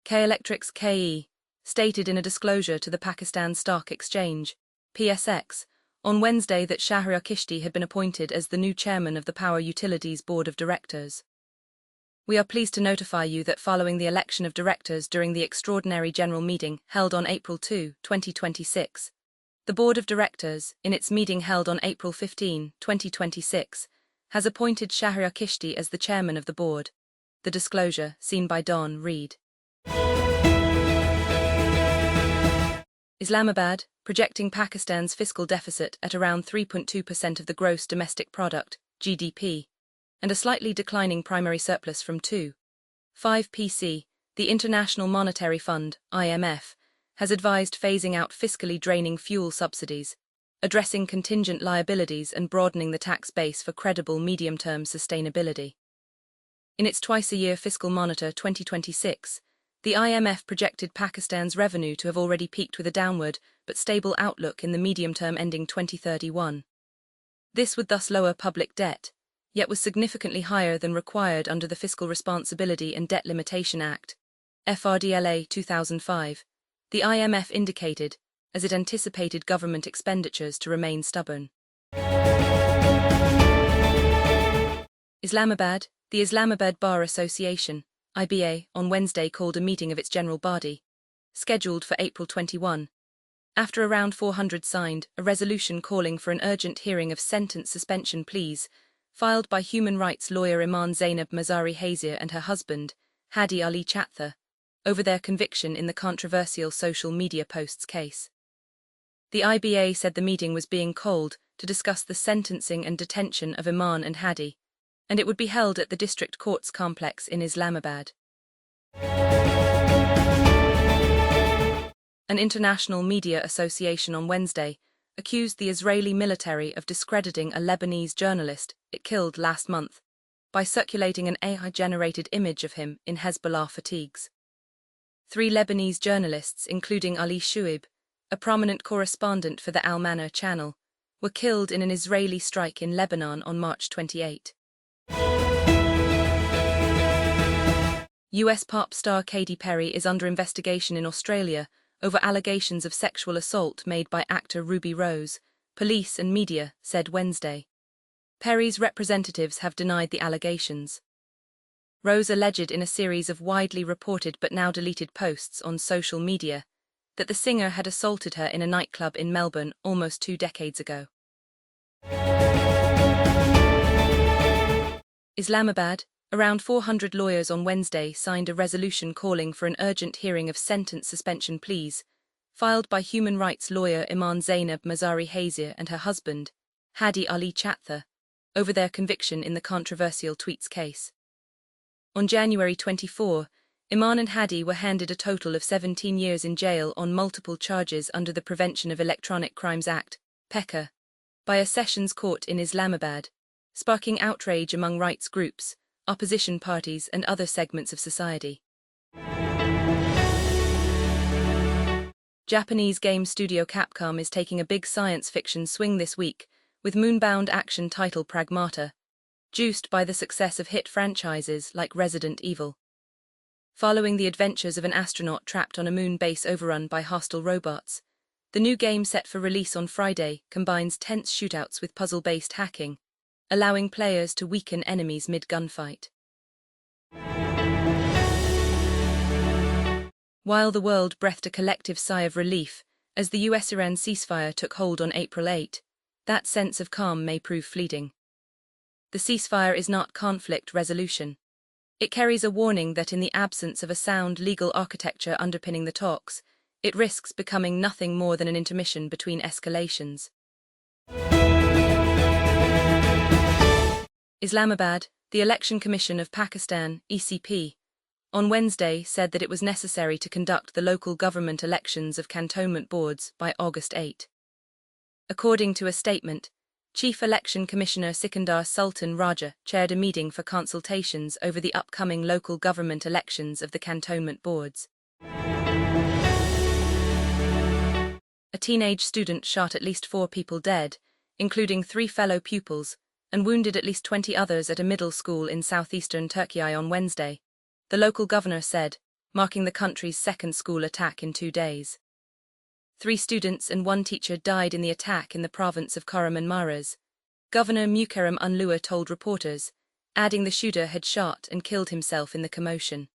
K-Electric's KE stated in a disclosure to the Pakistan Stock Exchange, PSX, on Wednesday that Shahriar Kishti had been appointed as the new chairman of the Power Utilities Board of Directors. We are pleased to notify you that following the election of directors during the extraordinary general meeting held on April 2, 2026, the Board of Directors, in its meeting held on April 15, 2026, has appointed Shahriar Kishti as the chairman of the board. The disclosure, seen by Don Reed. Islamabad, projecting Pakistan's fiscal deficit at around 3.2% of the gross domestic product, GDP, and a slightly declining primary surplus from 2.5 PC, the International Monetary Fund, IMF, has advised phasing out fiscally draining fuel subsidies, addressing contingent liabilities and broadening the tax base for credible medium-term sustainability. In its twice-a-year Fiscal Monitor 2026, the IMF projected Pakistan's revenue to have already peaked with a downward but stable outlook in the medium term ending 2031. This would thus lower public debt, yet was significantly higher than required under the Fiscal Responsibility and Debt Limitation Act, FRDLA 2005, the IMF indicated, as it anticipated government expenditures to remain stubborn. Islamabad, the Islamabad Bar Association, IBA, on Wednesday called a meeting of its general body, scheduled for April 21, after around 400 signed a resolution calling for an urgent hearing of sentence suspension pleas filed by human rights lawyer Iman Zainab Mazari Hazir and her husband, Hadi Ali Chatha, over their conviction in the controversial social media posts case. The IBA said the meeting was being called to discuss the sentencing and detention of Iman and Hadi, and it would be held at the District Courts complex in Islamabad. An international media association on Wednesday accused the Israeli military of discrediting a Lebanese journalist it killed last month by circulating an AI-generated image of him in Hezbollah fatigues. 3 Lebanese journalists, including Ali Shuaib, a prominent correspondent for the Al-Mana channel, were killed in an Israeli strike in Lebanon on March 28. US pop star Katy Perry is under investigation in Australia over allegations of sexual assault made by actor Ruby Rose, police and media said Wednesday. Perry's representatives have denied the allegations. Rose alleged in a series of widely reported but now deleted posts on social media that the singer had assaulted her in a nightclub in Melbourne almost 2 decades ago. Islamabad, around 400 lawyers on Wednesday signed a resolution calling for an urgent hearing of sentence suspension pleas, filed by human rights lawyer Iman Zainab Mazari Hazir and her husband, Hadi Ali Chatha, over their conviction in the controversial tweets case. On January 24, Iman and Hadi were handed a total of 17 years in jail on multiple charges under the Prevention of Electronic Crimes Act, Pehel, by a sessions court in Islamabad, sparking outrage among rights groups, opposition parties and other segments of society. Japanese game studio Capcom is taking a big science fiction swing this week, with moonbound action title Pragmata, juiced by the success of hit franchises like Resident Evil. Following the adventures of an astronaut trapped on a moon base overrun by hostile robots, the new game set for release on Friday combines tense shootouts with puzzle-based hacking, allowing players to weaken enemies mid-gunfight. While the world breathed a collective sigh of relief as the US-Iran ceasefire took hold on April 8, that sense of calm may prove fleeting. The ceasefire is not conflict resolution. It carries a warning that in the absence of a sound legal architecture underpinning the talks, it risks becoming nothing more than an intermission between escalations. Islamabad, the Election Commission of Pakistan, ECP, on Wednesday said that it was necessary to conduct the local government elections of cantonment boards by August 8. According to a statement, Chief Election Commissioner Sikandar Sultan Raja chaired a meeting for consultations over the upcoming local government elections of the cantonment boards. A teenage student shot at least 4 people dead, including 3 fellow pupils, and wounded at least 20 others at a middle school in southeastern Turkey on Wednesday, the local governor said, marking the country's second school attack in 2 days. 3 students and 1 teacher died in the attack in the province of Kahramanmaraş, Governor Mukerrem Unluwa told reporters, adding the shooter had shot and killed himself in the commotion.